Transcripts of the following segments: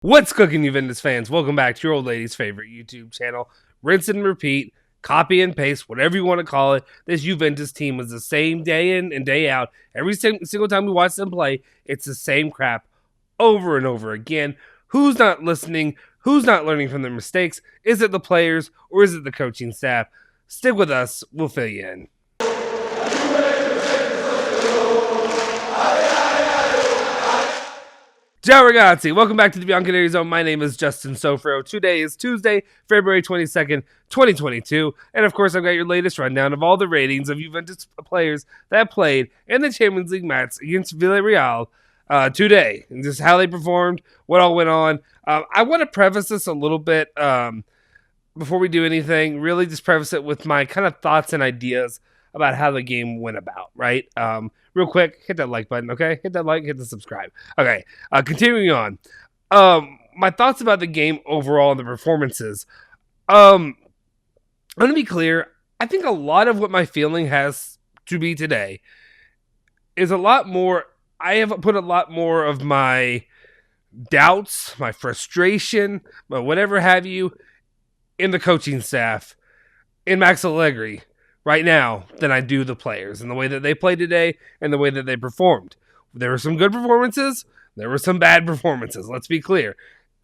What's cooking, Juventus fans? Welcome back to your old lady's favorite YouTube channel. Rinse and repeat, copy and paste, whatever you want to call it. This Juventus team was the same day in and day out. Every single time we watch them play, it's the same crap over and over again. Who's not listening? Who's not learning from their mistakes? Is it the players or is it the coaching staff? Stick with us. We'll fill you in. Ciao ragazzi, welcome back to the Bianconeri Zone. My name is Justin Sofro. Today is Tuesday, February 22nd, 2022. And of course, I've got your latest rundown of all the ratings of Juventus players that played in the Champions League match against Villareal today. And just how they performed, what all went on. I want to preface this a little bit before we do anything. Really just preface it with my kind of thoughts and ideas about how the game went about, right? Real quick, hit that like button, okay? Hit that like, hit the subscribe. Okay, continuing on. My thoughts about the game overall and the performances. I'm going to be clear. I think a lot of what my feeling has to be today is a lot more. I have put a lot more of my doubts, my frustration, my whatever have you, in the coaching staff, in Max Allegri, right now than I do the players and the way that they played today and the way that they performed. There were some good performances. There were some bad performances. Let's be clear.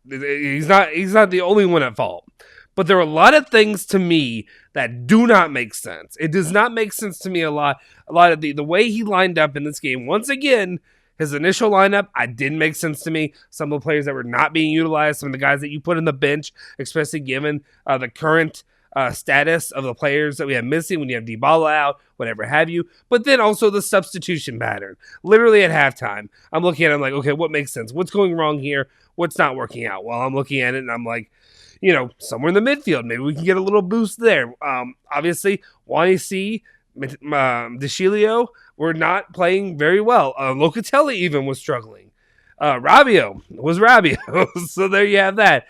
He's not the only one at fault. But there are a lot of things to me that do not make sense. It does not make sense to me a lot of the way he lined up in this game. Once again, his initial lineup, didn't make sense to me. Some of the players that were not being utilized, some of the guys that you put on the bench, especially given the current status of the players that we have missing when you have Dybala out, whatever have you. But then also the substitution pattern. Literally at halftime, I'm looking at it, I'm like, okay, what makes sense? What's going wrong here? What's not working out? Well, I'm looking at it and I'm like, somewhere in the midfield, maybe we can get a little boost there. Obviously, Juan De Sciglio were not playing very well. Locatelli even was struggling. Rabiot was Rabiot. So there you have that.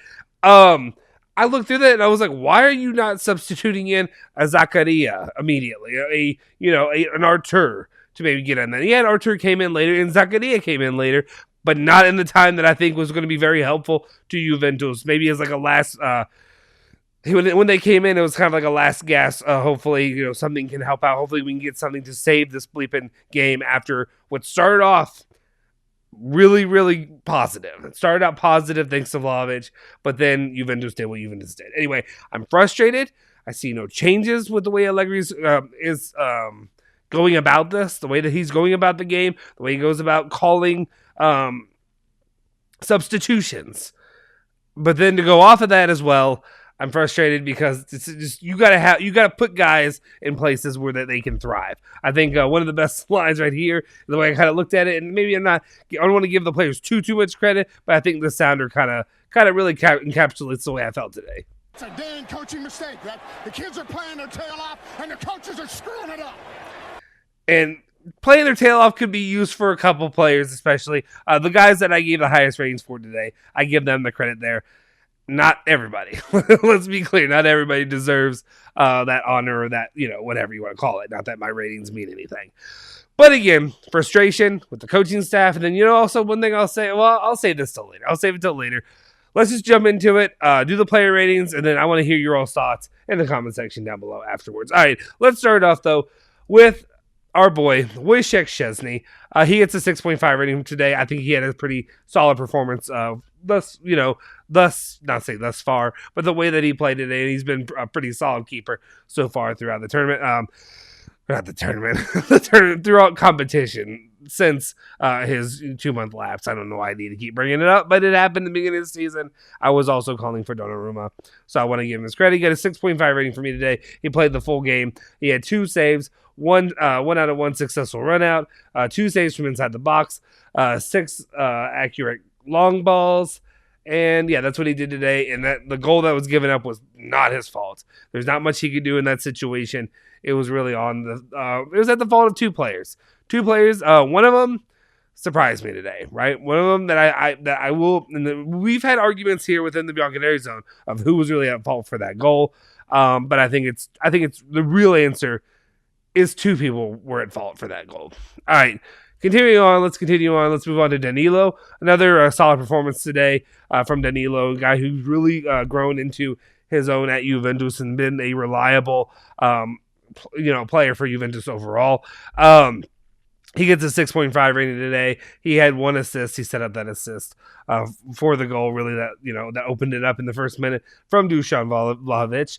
I looked through that and I was like, why are you not substituting in a Zakaria immediately? An Artur to maybe get in there. Yeah, Artur came in later and Zakaria came in later, but not in the time that I think was going to be very helpful to Juventus. Maybe as like a last, when they came in, it was kind of like a last gasp. Hopefully, something can help out. Hopefully we can get something to save this bleeping game after what started off really, really positive. It started out positive thanks to Vlahovic, but then Juventus did what Juventus did. Anyway, I'm frustrated. I see no changes with the way Allegri is going about this, the way that he's going about the game, the way he goes about calling substitutions. But then to go off of that as well, I'm frustrated because it's just you gotta put guys in places where that they can thrive. I think one of the best lines right here, the way I kind of looked at it, and maybe I don't want to give the players too much credit, but I think the sounder kind of really encapsulates the way I felt today. It's a damn coaching mistake. That the kids are playing their tail off, and the coaches are screwing it up. And playing their tail off could be used for a couple players, especially the guys that I gave the highest ratings for today. I give them the credit there. Not everybody. Let's be clear. Not everybody deserves that honor or that, whatever you want to call it. Not that my ratings mean anything. But again, frustration with the coaching staff. And then, also one thing I'll say, well, I'll save this till later. I'll save it till later. Let's just jump into it, do the player ratings, and then I want to hear your all thoughts in the comment section down below afterwards. All right, let's start off, though, with our boy, Wojciech Szczesny. He gets a 6.5 rating today. I think he had a pretty solid performance. Thus far, but the way that he played today, and he's been a pretty solid keeper so far throughout the tournament. Throughout competition since his 2-month lapse. I don't know why I need to keep bringing it up, but it happened at the beginning of the season. I was also calling for Donnarumma, so I want to give him his credit. He got a 6.5 rating for me today. He played the full game. He had 2 saves, one out of 1 successful run out, 2 saves from inside the box, 6 accurate long balls. And yeah, that's what he did today. And that the goal that was given up was not his fault. There's not much he could do in that situation. It was really on it was at the fault of 2 players. 2 players. One of them surprised me today, right? One of them that I will. We've had arguments here within the Bianconeri zone of who was really at fault for that goal. But I think it's the real answer is 2 people were at fault for that goal. All right. Continuing on, let's continue on. Let's move on to Danilo. Another solid performance today from Danilo, a guy who's really grown into his own at Juventus and been a reliable, player for Juventus overall. He gets a 6.5 rating today. He had 1 assist. He set up that assist for the goal, really, that opened it up in the first minute from Dusan Vlahovic.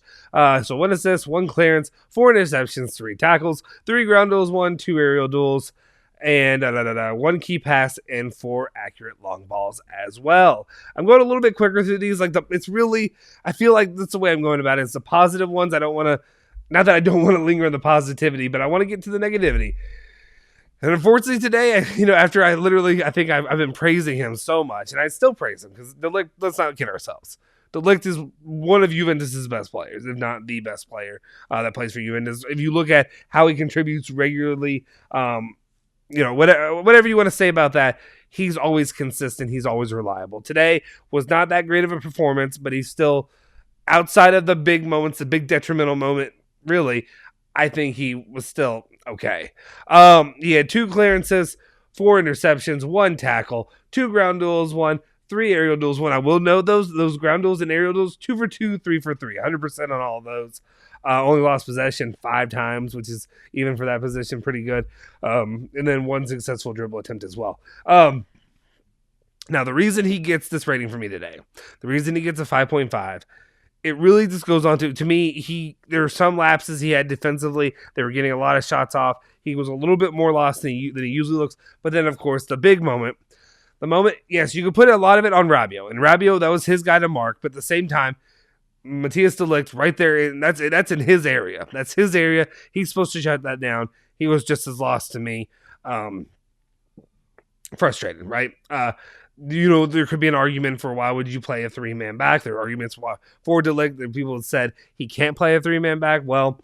So 1 assist, 1 clearance, 4 interceptions, 3 tackles, 3 ground duels, 2 aerial duels, and 1 key pass and 4 accurate long balls as well. I'm going a little bit quicker through these. I feel like that's the way I'm going about it. It's the positive ones. I don't want to, not that I don't want to linger on the positivity, but I want to get to the negativity. And unfortunately today, after I think I've been praising him so much, and I still praise him because De Ligt, let's not kid ourselves. De Ligt is one of Juventus' best players, if not the best player that plays for Juventus. If you look at how he contributes regularly, whatever you want to say about that, he's always consistent. He's always reliable. Today was not that great of a performance, but he's still, outside of the big moments, the big detrimental moment, really, I think he was still okay. He had 2 clearances, 4 interceptions, 1 tackle, 2 ground duels, 3 aerial duels, 1. I will note those ground duels and aerial duels, 2 for 2, 3 for 3, 100% on all of those. Only lost possession 5 times, which is, even for that position, pretty good. And then 1 successful dribble attempt as well. Now, the reason he gets this rating for me today, the reason he gets a 5.5, it really just goes on to me, there are some lapses he had defensively. They were getting a lot of shots off. He was a little bit more lost than he usually looks. But then, of course, the big moment, yes, you could put a lot of it on Rabiot. And Rabiot, that was his guy to mark. But at the same time, Matthias De Ligt right there, and that's in his area. That's his area. He's supposed to shut that down. He was just as lost to me. Frustrated, right? There could be an argument for why would you play a 3-man back. There are arguments for De Ligt that people have said he can't play a 3-man back. Well,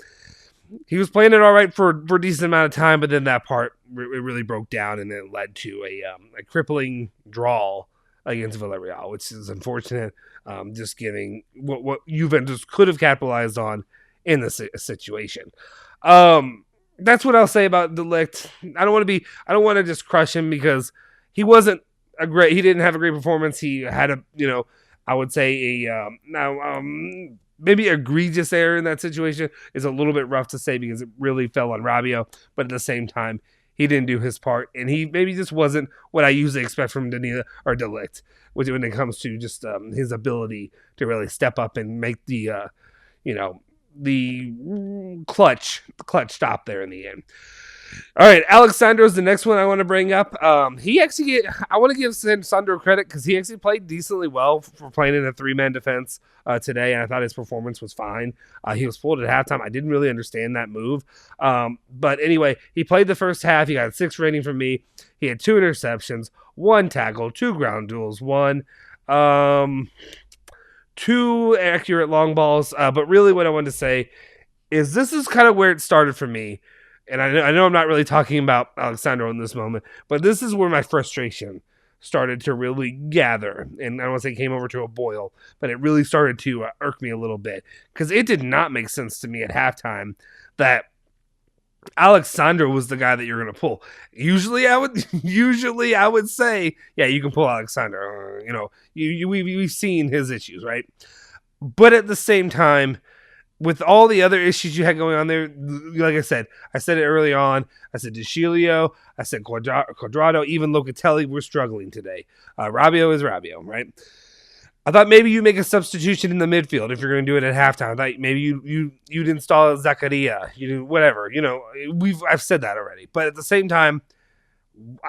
he was playing it all right for a decent amount of time, but then that part it really broke down, and it led to a crippling draw against Villareal, which is unfortunate. Just giving what Juventus could have capitalized on in this situation. That's what I'll say about De Ligt. I don't want to just crush him because he wasn't he didn't have a great performance. He had I would say maybe egregious error in that situation is a little bit rough to say because it really fell on Rabiot, but at the same time, he didn't do his part, and he maybe just wasn't what I usually expect from Danilo or De Ligt, when it comes to just his ability to really step up and make the clutch stop there in the end. All right, Alexandro's the next one I want to bring up. I want to give Sandro credit because he actually played decently well for playing in a 3-man defense today, and I thought his performance was fine. He was pulled at halftime. I didn't really understand that move. But anyway, he played the first half. He got a 6 rating from me. He had 2 interceptions, 1 tackle, 2 ground duels, 2 accurate long balls. But really what I wanted to say is this is kind of where it started for me. And I know I'm not really talking about Alexandro in this moment, but this is where my frustration started to really gather. And I don't want to say came over to a boil, but it really started to irk me a little bit. Because it did not make sense to me at halftime that Alexandro was the guy that you're going to pull. Usually I would say, yeah, you can pull Alexandro. We've seen his issues, right? But at the same time, with all the other issues you had going on there, like I said it early on. I said De Sciglio, I said Cuadrado, even Locatelli were struggling today. Rabiot is Rabiot, right? I thought maybe you make a substitution in the midfield if you're going to do it at halftime. I thought maybe you'd install Zaccaria, whatever. I've said that already. But at the same time,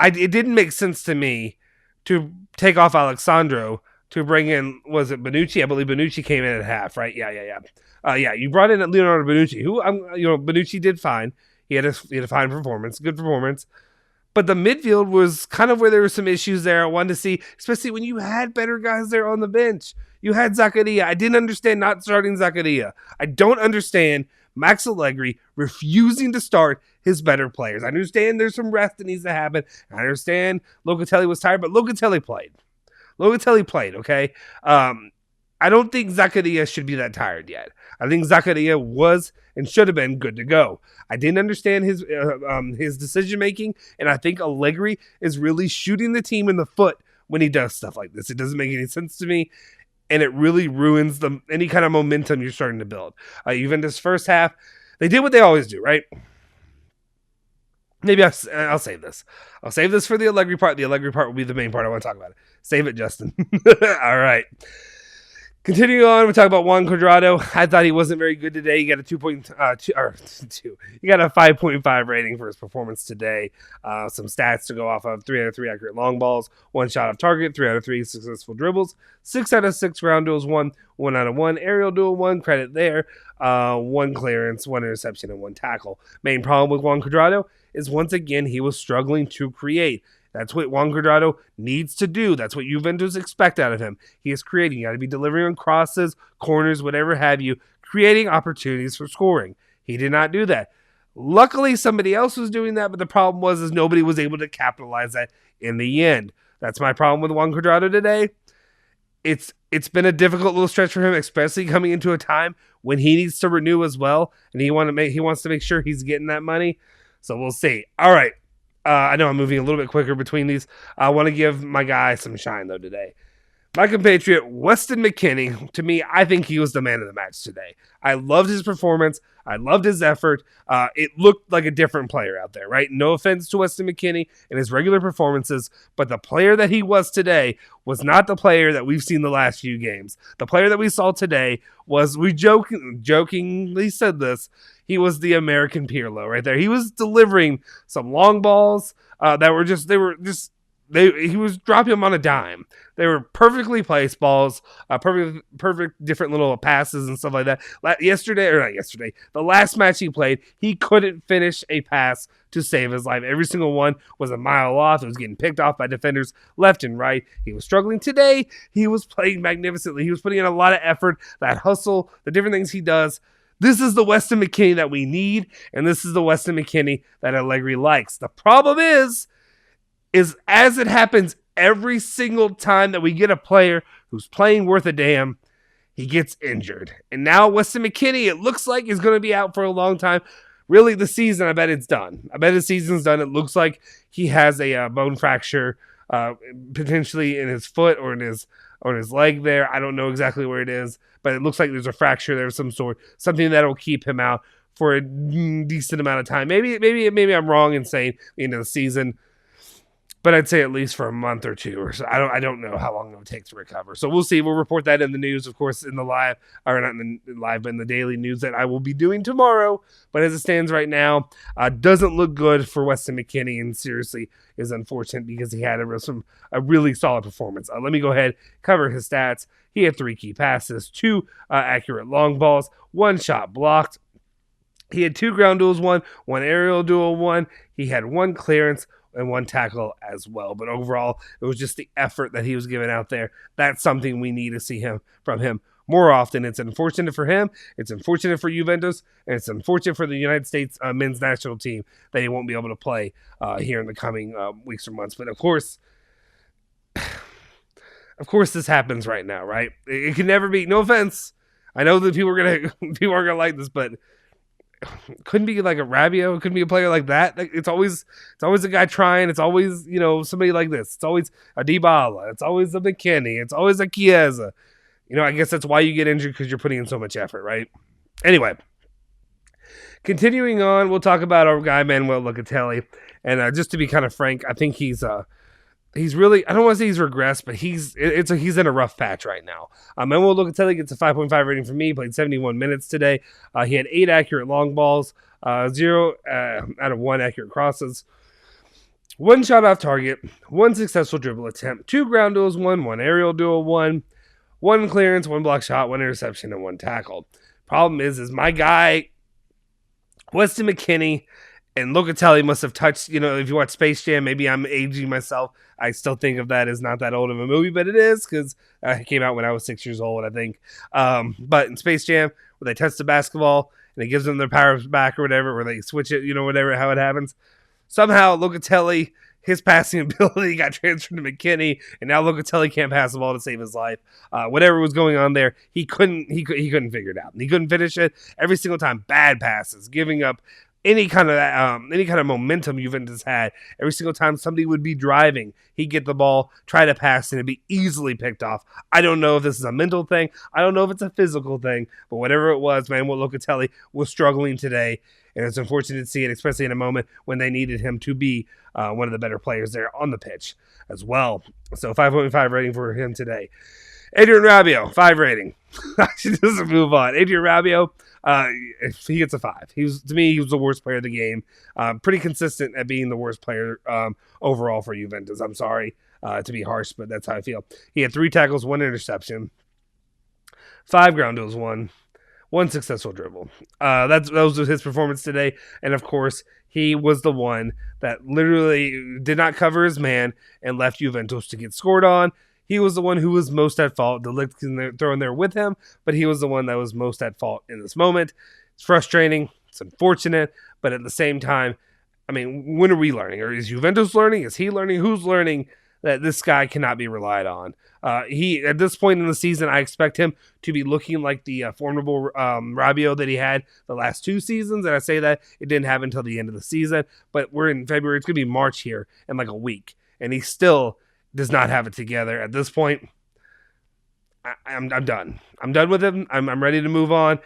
it didn't make sense to me to take off Alexandro to bring in, was it Bonucci? I believe Bonucci came in at half, right? Yeah. You brought in Leonardo Bonucci, who Bonucci did fine. He had a fine performance, good performance. But the midfield was kind of where there were some issues there. I wanted to see, especially when you had better guys there on the bench. You had Zaccaria. I didn't understand not starting Zaccaria. I don't understand Max Allegri refusing to start his better players. I understand there's some rest that needs to happen. I understand Locatelli was tired, but Locatelli played, okay? I don't think Zakaria should be that tired yet. I think Zakaria was and should have been good to go. I didn't understand his decision making, and I think Allegri is really shooting the team in the foot when he does stuff like this. It doesn't make any sense to me, and it really ruins any kind of momentum you're starting to build. Juventus first half, they did what they always do, right? Maybe I'll save this. I'll save this for the Allegri part. The Allegri part will be the main part I want to talk about. Save it, Justin. All right. Continuing on, we talk about Juan Cuadrado. I thought he wasn't very good today. He got a 2.2. He got a 5.5 rating for his performance today. Some stats to go off of: 3 out of 3 accurate long balls, 1 shot off target, 3 out of 3 successful dribbles, 6 out of 6 ground duels, 1 out of 1 aerial duel, 1 credit there, 1 clearance, 1 interception, and 1 tackle. Main problem with Juan Cuadrado is once again he was struggling to create. That's what Juan Cuadrado needs to do. That's what Juventus expect out of him. He is creating. You got to be delivering on crosses, corners, whatever have you, creating opportunities for scoring. He did not do that. Luckily, somebody else was doing that, but the problem was nobody was able to capitalize that in the end. That's my problem with Juan Cuadrado today. It's been a difficult little stretch for him, especially coming into a time when he needs to renew as well, and he wants to make sure he's getting that money. So we'll see. All right. I know I'm moving a little bit quicker between these. I want to give my guy some shine, though, today. My compatriot, Weston McKennie, to me, I think he was the man of the match today. I loved his performance. I loved his effort. It looked like a different player out there, right? No offense to Weston McKennie and his regular performances, but the player that he was today was not the player that we've seen the last few games. The player that we saw today was, we jokingly said this, he was the American Pirlo right there. He was delivering some long balls he was dropping them on a dime. They were perfectly placed balls, perfect different little passes and stuff like that. The last match he played, he couldn't finish a pass to save his life. Every single one was a mile off. It was getting picked off by defenders left and right. He was struggling today. He was playing magnificently. He was putting in a lot of effort, that hustle, the different things he does. This is the Weston McKennie that we need, and this is the Weston McKennie that Allegri likes. The problem is as it happens every single time that we get a player who's playing worth a damn, he gets injured. And now Weston McKennie, it looks like, is going to be out for a long time. Really, the season, I bet it's done. I bet his season's done. It looks like he has a bone fracture, potentially in his foot or in his leg there. I don't know exactly where it is, but it looks like there's a fracture there of some sort, something that will keep him out for a decent amount of time. Maybe I'm wrong in saying the end of the season, but I'd say at least for a month or two or so. I don't know how long it will take to recover. So we'll see. We'll report that in the news, of course, in the live, or not in the live, but in the daily news that I will be doing tomorrow. But as it stands right now, doesn't look good for Weston McKennie, and seriously is unfortunate because he had a really solid performance. Let me go ahead, cover his stats. He had 3 key passes, 2 accurate long balls, 1 shot blocked. He had 2 ground duels, 1 aerial duel, 1. He had 1 clearance and 1 tackle as well. But overall, it was just the effort that he was giving out there. That's something we need to see from him more often. It's unfortunate for him. It's unfortunate for Juventus. And it's unfortunate for the United States men's national team that he won't be able to play here in the coming weeks or months. But of course, this happens right now, right? It can never be, no offense. I know that people aren't gonna like this, but couldn't be like a Rabiot. It couldn't be a player like that. It's always a guy trying. It's always, somebody like this. It's always a Dybala. It's always a McKennie. It's always a Chiesa. I guess that's why you get injured, because you're putting in so much effort, right? Anyway, continuing on, we'll talk about our guy Manuel Locatelli. And just to be kind of frank, I think he's really, I don't want to say he's regressed, but he's in a rough patch right now. Manuel Locatelli gets a 5.5 rating from me. He played 71 minutes today. He had 8 accurate long balls, 0 out of 1 accurate crosses, 1 shot off target, 1 successful dribble attempt, 2 ground duels, 1 aerial duel, 1 clearance, 1 block shot, 1 interception, and 1 tackle. Problem is my guy, Weston McKennie, and Locatelli must have touched, if you watch Space Jam, maybe I'm aging myself. I still think of that as not that old of a movie, but it is, because it came out when I was 6 years old, I think. But in Space Jam, where they touch the basketball and it gives them their powers back or whatever, where they switch it, whatever, how it happens. Somehow Locatelli, his passing ability got transferred to McKennie, and now Locatelli can't pass the ball to save his life. Whatever was going on there, he couldn't figure it out. He couldn't finish it every single time. Bad passes, giving up any kind of momentum Juventus had. Every single time somebody would be driving, he'd get the ball, try to pass, and it'd be easily picked off. I don't know if this is a mental thing. I don't know if it's a physical thing, but whatever it was, man, what Locatelli was struggling today. And it's unfortunate to see it, especially in a moment when they needed him to be one of the better players there on the pitch as well. So 5.5 rating for him today. Adrien Rabiot, 5 rating. Actually, doesn't move on. Adrien Rabiot, he gets a 5. To me, he was the worst player of the game. Pretty consistent at being the worst player overall for Juventus. I'm sorry to be harsh, but that's how I feel. He had 3 tackles, 1 interception, 5 ground duels, 1 successful dribble. That was his performance today. And of course, he was the one that literally did not cover his man and left Juventus to get scored on. He was the one who was most at fault. The Ligt can throw in there with him, but he was the one that was most at fault in this moment. It's frustrating. It's unfortunate. But at the same time, I mean, when are we learning? Or is Juventus learning? Is he learning? Who's learning that this guy cannot be relied on? At this point in the season, I expect him to be looking like the formidable Rabiot that he had the last 2 seasons. And I say that it didn't happen until the end of the season. But we're in February. It's going to be March here in like a week. And he still does not have it together. At this point, I'm done. I'm done with him. I'm ready to move on.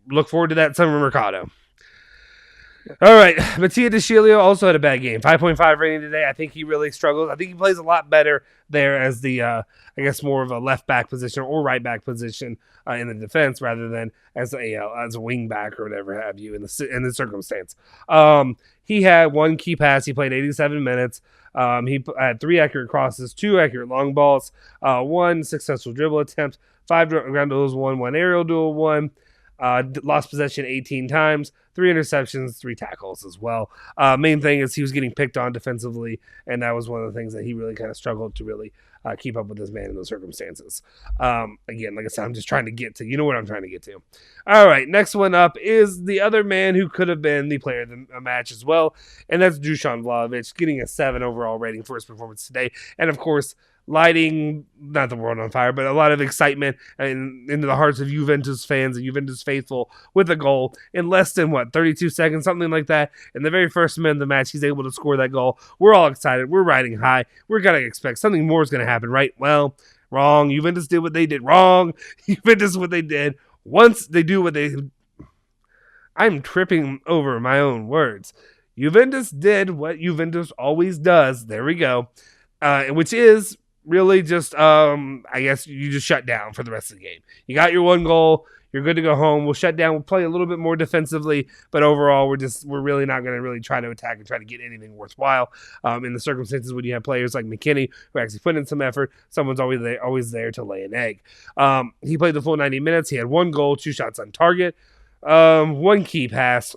Look forward to that summer mercado. All right, Villareal De Sciglio also had a bad game. 5.5 rating today. I think he really struggles. I think he plays a lot better there as the, I guess, more of a left back position or right back position in the defense rather than as a wing back or whatever have you in the circumstance. He had 1 key pass. He played 87 minutes. He had 3 accurate crosses, 2 accurate long balls, 1 successful dribble attempt, 5 ground duels, 1 aerial duel, 1. Lost possession 18 times, 3 interceptions, 3 tackles as well. Main thing is he was getting picked on defensively, and that was one of the things that he really kind of struggled to really keep up with this man in those circumstances. Again, like I said, I'm just trying to get to, you know what I'm trying to get to. All right, next one up is the other man who could have been the player of the match as well, and that's Dusan Vlahovic, getting a 7 overall rating for his performance today. And of course, lighting, not the world on fire, but a lot of excitement into the hearts of Juventus fans and Juventus faithful with a goal in less than, 32 seconds, something like that. In the very first minute of the match, he's able to score that goal. We're all excited. We're riding high. We're going to expect something more is going to happen, right? Well, wrong. Juventus did what they did wrong. Juventus what they did. Once they do what they... I'm tripping over my own words. Juventus did what Juventus always does. There we go. Which is... really just, I guess you just shut down for the rest of the game. You got your 1 goal. You're good to go home. We'll shut down. We'll play a little bit more defensively, but overall, we're really not going to really try to attack and try to get anything worthwhile. In the circumstances when you have players like McKennie who actually put in some effort, someone's always there to lay an egg. He played the full 90 minutes. He had 1 goal, 2 shots on target, 1 key pass.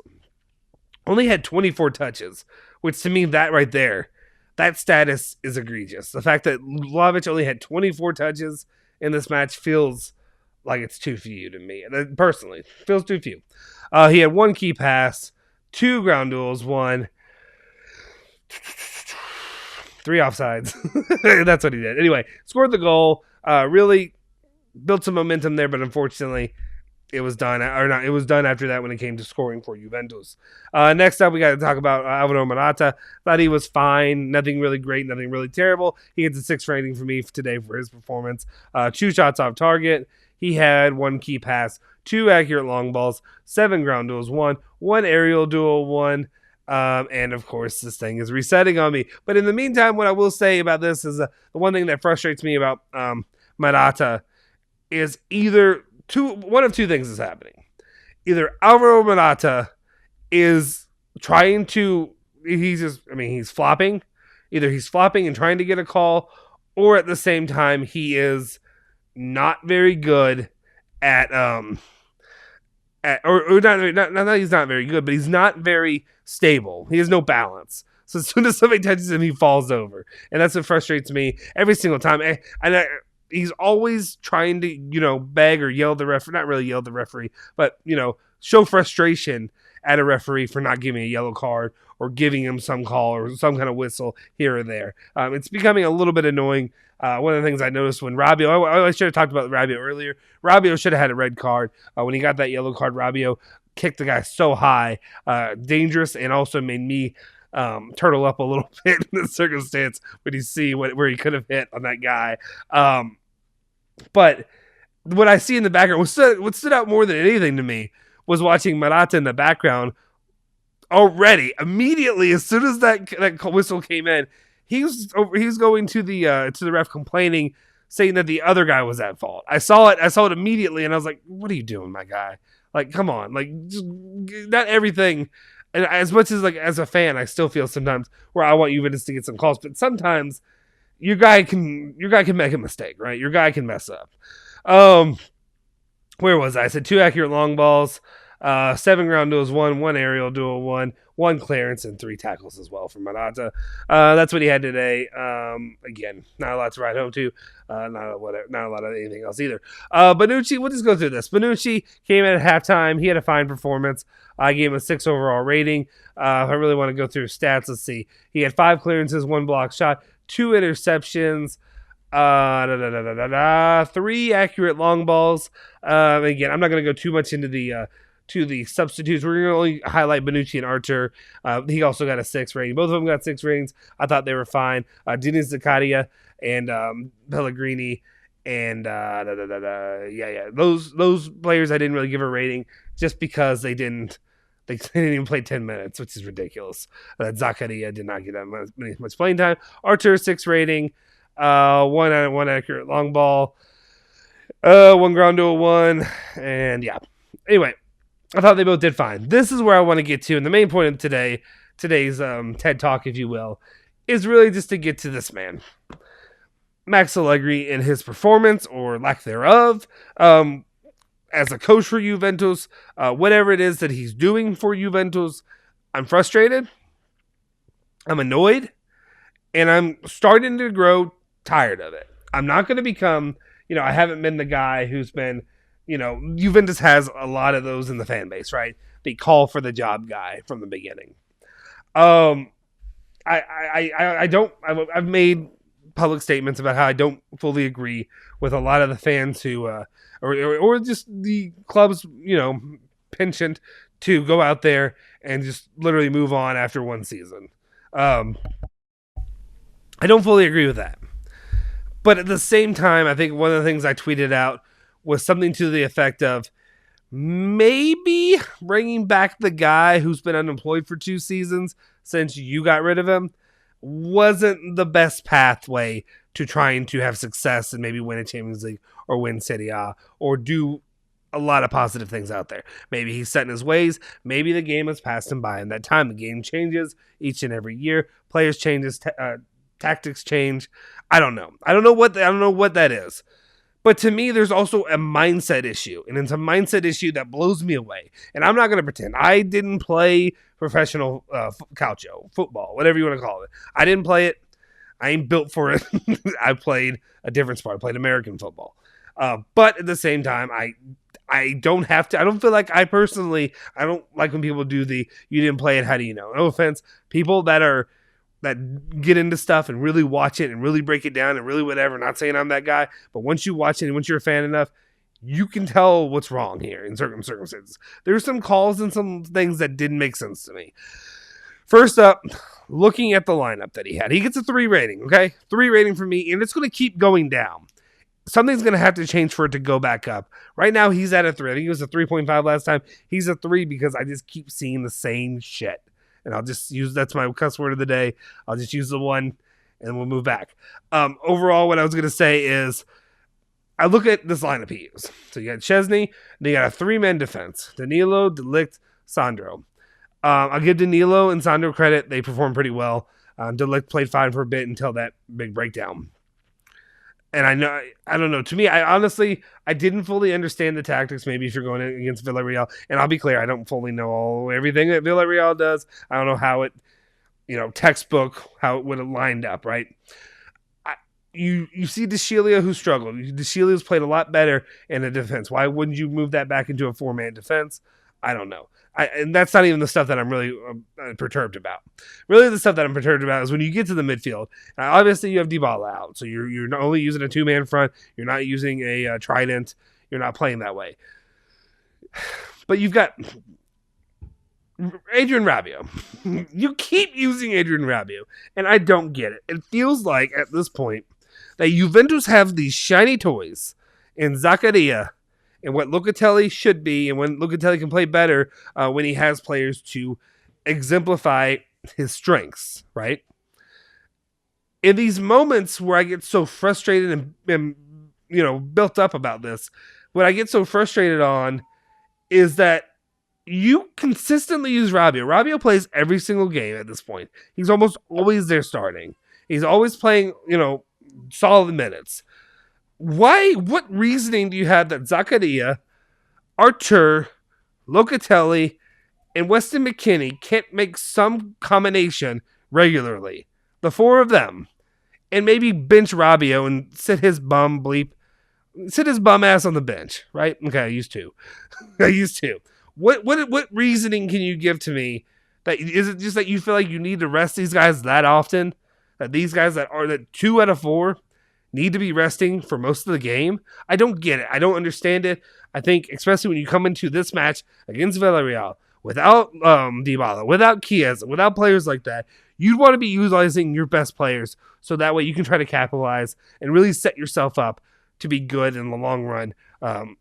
Only had 24 touches, which to me, that right there, that status is egregious. The fact that Vlahovic only had 24 touches in this match feels like it's too few to me. Personally, feels too few. He had 1 key pass, 2 ground duels, 1, 3 offsides. That's what he did. Anyway, scored the goal. Really built some momentum there, but unfortunately, it was done, it was done after that when it came to scoring for Juventus. Next up, we got to talk about Alvaro Morata. Thought he was fine. Nothing really great, nothing really terrible. He gets a 6 rating for me today for his performance. 2 shots off target. He had 1 key pass, 2 accurate long balls, 7 ground duels, 1 aerial duel, 1. And of course, this thing is resetting on me. But in the meantime, what I will say about this is the one thing that frustrates me about Morata is one of 2 things is happening. Either Alvaro Morata is trying to, he's flopping. Either he's flopping and trying to get a call, or at the same time, he is not very good at, not he's not very good, but he's not very stable. He has no balance. So as soon as somebody touches him, he falls over. And that's what frustrates me every single time. He's always trying to, beg or yell at the referee, not really yell at the referee, but, show frustration at a referee for not giving a yellow card or giving him some call or some kind of whistle here or there. It's becoming a little bit annoying. One of the things I noticed when Rabiot, I should have talked about Rabiot earlier. Rabiot should have had a red card. When he got that yellow card, Rabiot kicked the guy so high, dangerous, and also made me turtle up a little bit in the circumstance when you see where he could have hit on that guy. But what I see in the background, what stood out more than anything to me was watching Morata in the background already. Immediately, as soon as that whistle came in, he was going to the ref complaining, saying that the other guy was at fault. I saw it immediately, and I was like, "What are you doing, my guy? Like, come on! Like, just not everything." And as much as as a fan, I still feel sometimes where I want Juventus to get some calls, but sometimes your guy can make a mistake, right? Your guy can mess up. Where was I? I said 2 accurate long balls, 7 ground duels, 1 aerial duel, 1 clearance, and 3 tackles as well from Morata. That's what he had today. Again, not a lot to ride home to. Not a lot of anything else either. Bonucci, we'll just go through this. Bonucci came in at halftime. He had a fine performance. I gave him a 6 overall rating. If I really want to go through stats, let's see. He had 5 clearances, 1 block shot, 2 interceptions, 3 accurate long balls. Again, I'm not going to go too much into the substitutes. We're going to only highlight Bonucci and Artur. He also got a 6 rating. Both of them got 6 ratings. I thought they were fine. Denis Zakaria and Pellegrini and those players I didn't really give a rating just because they didn't even play 10 minutes, which is ridiculous. Zakaria did not get that much playing time. Artur, 6 rating. 1 accurate long ball. 1 ground duel, 1. And yeah. Anyway, I thought they both did fine. This is where I want to get to, and the main point of today's TED Talk, if you will, is really just to get to this man, Max Allegri, and his performance or lack thereof as a coach for Juventus, whatever it is that he's doing for Juventus. I'm frustrated, I'm annoyed, and I'm starting to grow tired of it. I'm not going to become, I haven't been the guy who's been, Juventus has a lot of those in the fan base, right? The call for the job guy from the beginning. I've made public statements about how I don't fully agree with a lot of the fans who, or just the club's, penchant to go out there and just literally move on after one season. I don't fully agree with that. But at the same time, I think one of the things I tweeted out was something to the effect of maybe bringing back the guy who's been unemployed for 2 seasons since you got rid of him wasn't the best pathway to trying to have success and maybe win a Champions League or win Serie A or do a lot of positive things out there. Maybe he's set in his ways. Maybe the game has passed him by in that time. The game changes each and every year. Players changes, tactics change. I don't know. I don't know what that is. But to me, there's also a mindset issue, and it's a mindset issue that blows me away. And I'm not going to pretend. I didn't play professional calcio, football, whatever you want to call it. I didn't play it. I ain't built for it. I played a different sport. I played American football. But at the same time, I don't have to. I don't feel like I don't like when people do you didn't play it, how do you know? No offense. People that get into stuff and really watch it and really break it down and really whatever. Not saying I'm that guy, but once you watch it and once you're a fan enough, you can tell what's wrong here in certain circumstances. There's some calls and some things that didn't make sense to me. First up, looking at the lineup that he had, he gets a 3 rating, okay? 3 rating for me, and it's going to keep going down. Something's going to have to change for it to go back up. Right now, he's at a 3. I think he was a 3.5 last time. He's a 3 because I just keep seeing the same shit. And I'll just that's my cuss word of the day. I'll just use the 1 and we'll move back. Overall, what I was going to say is I look at this lineup he used. So you got Chesney, then you got a 3-man defense. Danilo, De Ligt, Sandro. I'll give Danilo and Sandro credit. They performed pretty well. De Ligt played fine for a bit until that big breakdown. And I don't know. To me, I didn't fully understand the tactics. Maybe if you're going against Villareal, and I'll be clear, I don't fully know everything that Villareal does. I don't know how it, textbook, how it would have lined up, right? You see De Sciglio who struggled. De Sciglio's played a lot better in the defense. Why wouldn't you move that back into a 4-man defense? I don't know. And that's not even the stuff that I'm really perturbed about. Really, the stuff that I'm perturbed about is when you get to the midfield. Obviously, you have Dybala out, so you're not only using a 2-man front. You're not using a trident. You're not playing that way. But you've got Adrien Rabiot. You keep using Adrien Rabiot, and I don't get it. It feels like at this point that Juventus have these shiny toys in Zakaria and what Locatelli should be, and when Locatelli can play better when he has players to exemplify his strengths, right? In these moments where I get so frustrated and built up about this, what I get so frustrated on is that you consistently use Rabiot. Rabiot plays every single game at this point. He's almost always there starting. He's always playing, solid minutes. Why? What reasoning do you have that Zakaria, Artur, Locatelli, and Weston McKennie can't make some combination regularly? The four of them. And maybe bench Rabiot and sit his bum ass on the bench, right? Okay, I used to. What reasoning can you give to me? That is it just that you feel like you need to rest these guys that often? That these guys that 2 out of 4 need to be resting for most of the game? I don't get it. I don't understand it. I think, especially when you come into this match against Villareal, without Dybala, without Chiesa, without players like that, you'd want to be utilizing your best players so that way you can try to capitalize and really set yourself up to be good in the long run,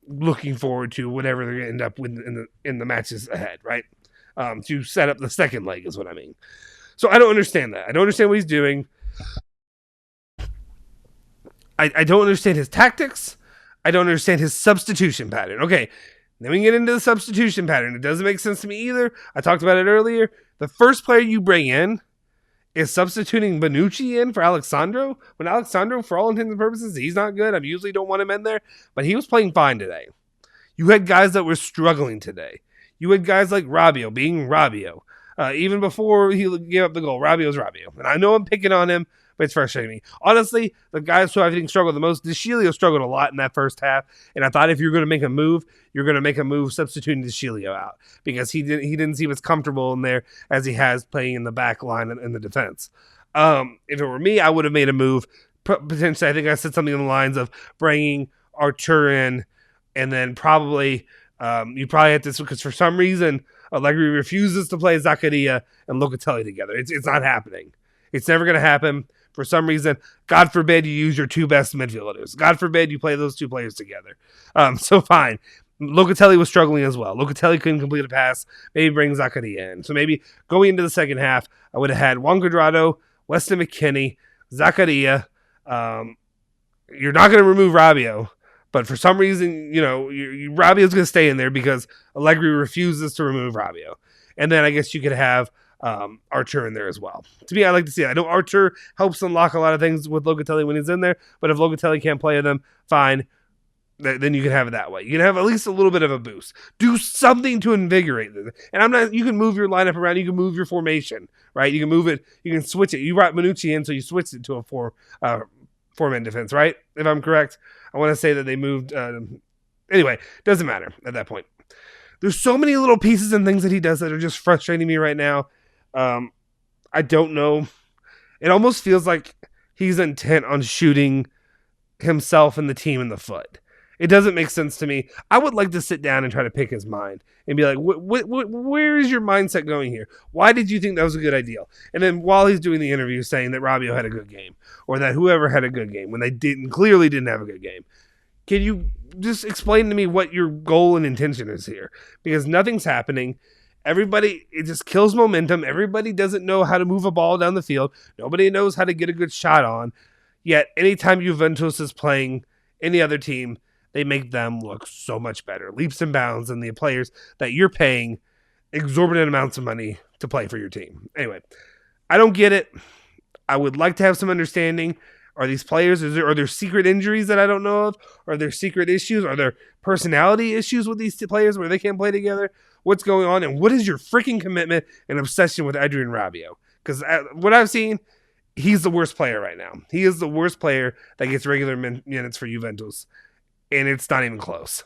looking forward to whatever they're going to end up with in the matches ahead, right? To set up the second leg is what I mean. So I don't understand that. I don't understand what he's doing. I don't understand his tactics. I don't understand his substitution pattern. Okay, then we can get into the substitution pattern. It doesn't make sense to me either. I talked about it earlier. The first player you bring in is substituting Bonucci in for Alexandro. When Alexandro, for all intents and purposes, he's not good. I usually don't want him in there, but he was playing fine today. You had guys that were struggling today. You had guys like Rabiot being Rabiot. Even before he gave up the goal, Rabiot's Rabiot. And I know I'm picking on him, but it's frustrating me. Honestly, the guys who I think struggled the most, De Sciglio struggled a lot in that first half, and I thought if you're going to make a move, you're going to make a move substituting De Sciglio out because he didn't seem as comfortable in there as he has playing in the back line and in the defense. If it were me, I would have made a move. Potentially, I think I said something in the lines of bringing Artur in, and then probably you probably have to, because for some reason Allegri refuses to play Zakaria and Locatelli together. It's not happening. It's never going to happen. For some reason, God forbid you use your 2 best midfielders. God forbid you play those 2 players together. So fine. Locatelli was struggling as well. Locatelli couldn't complete a pass. Maybe bring Zakaria in. So maybe going into the second half, I would have had Juan Cuadrado, Weston McKennie, Zakaria. You're not going to remove Rabiot, but for some reason, Rabiot's going to stay in there because Allegri refuses to remove Rabiot. And then I guess you could have Artur in there as well. To me, I like to see it. I know Artur helps unlock a lot of things with Locatelli when he's in there, but if Locatelli can't play them, fine. Then you can have it that way. You can have at least a little bit of a boost. Do something to invigorate this. And you can move your lineup around. You can move your formation, right? You can move it. You can switch it. You brought Bonucci in, so you switched it to a four-man defense, right? If I'm correct. I want to say that they moved. Anyway, doesn't matter at that point. There's so many little pieces and things that he does that are just frustrating me right now. I don't know. It almost feels like he's intent on shooting himself and the team in the foot. It doesn't make sense to me. I would like to sit down and try to pick his mind and be like, where is your mindset going here? Why did you think that was a good idea? And then while he's doing the interview saying that Rabiot had a good game or that whoever had a good game when they clearly didn't have a good game. Can you just explain to me what your goal and intention is here? Because nothing's happening. Everybody, it just kills momentum. Everybody doesn't know how to move a ball down the field. Nobody knows how to get a good shot on. Yet anytime Juventus is playing any other team, they make them look so much better, leaps and bounds, than the players that you're paying exorbitant amounts of money to play for your team. Anyway, I don't get it. I would like to have some understanding. Are these players, are there secret injuries that I don't know of? Are there secret issues? Are there personality issues with these players where they can't play together? What's going on? And what is your freaking commitment and obsession with Adrien Rabiot? Because what I've seen, he's the worst player right now. He is the worst player that gets regular minutes for Juventus. And it's not even close.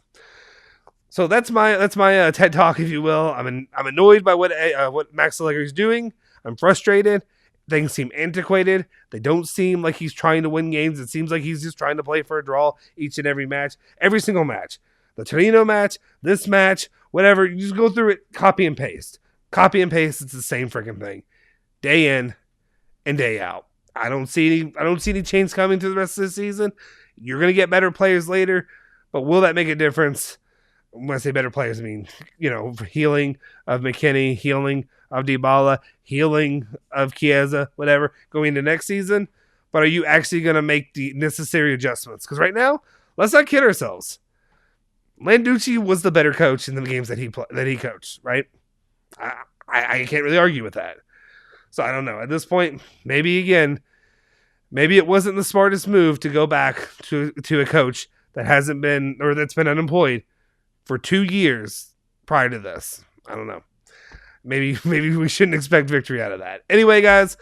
So that's my TED talk, if you will. I'm annoyed by what Max Allegri is doing. I'm frustrated. Things seem antiquated. They don't seem like he's trying to win games. It seems like he's just trying to play for a draw each and every match, every single match. The Torino match, this match, whatever. You just go through it, copy and paste. Copy and paste. It's the same freaking thing, day in and day out. I don't see any change coming to the rest of the season. You're gonna get better players later, but will that make a difference? When I say better players, I mean, healing of McKennie, healing of Dybala, healing of Chiesa, whatever, going into next season. But are you actually going to make the necessary adjustments? Because right now, let's not kid ourselves. Landucci was the better coach in the games that he coached, right? I can't really argue with that. So I don't know. At this point, maybe it wasn't the smartest move to go back to a coach that hasn't been, or that's been unemployed for 2 years prior to this. I don't know. Maybe we shouldn't expect victory out of that. Anyway, guys,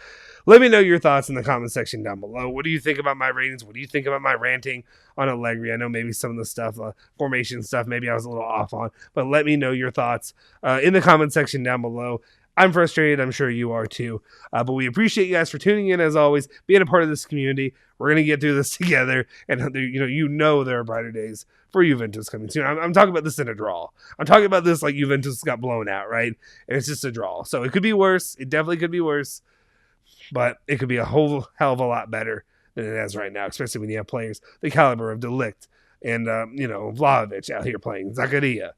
let me know your thoughts in the comment section down below. What do you think about my ratings? What do you think about my ranting on Allegri? I know maybe some of the stuff, formation stuff, maybe I was a little off on, but let me know your thoughts in the comment section down below. I'm frustrated. I'm sure you are too. But we appreciate you guys for tuning in, as always, being a part of this community. We're going to get through this together. And, there are brighter days for Juventus coming soon. I'm talking about this in a draw. I'm talking about this like Juventus got blown out, right? And it's just a draw. So it could be worse. It definitely could be worse. But it could be a whole hell of a lot better than it is right now, especially when you have players the caliber of Ligt and, Vlahovic out here playing, Zakaria.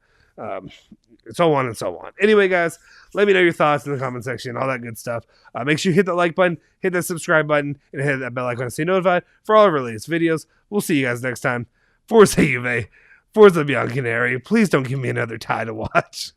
So on and so on. Anyway, guys, let me know your thoughts in the comment section, all that good stuff. Make sure you hit that like button, hit that subscribe button, and hit that bell icon to stay notified for all of our latest videos. We'll see you guys next time. Forza Juve, Forza Bianconeri. Please don't give me another tie to watch.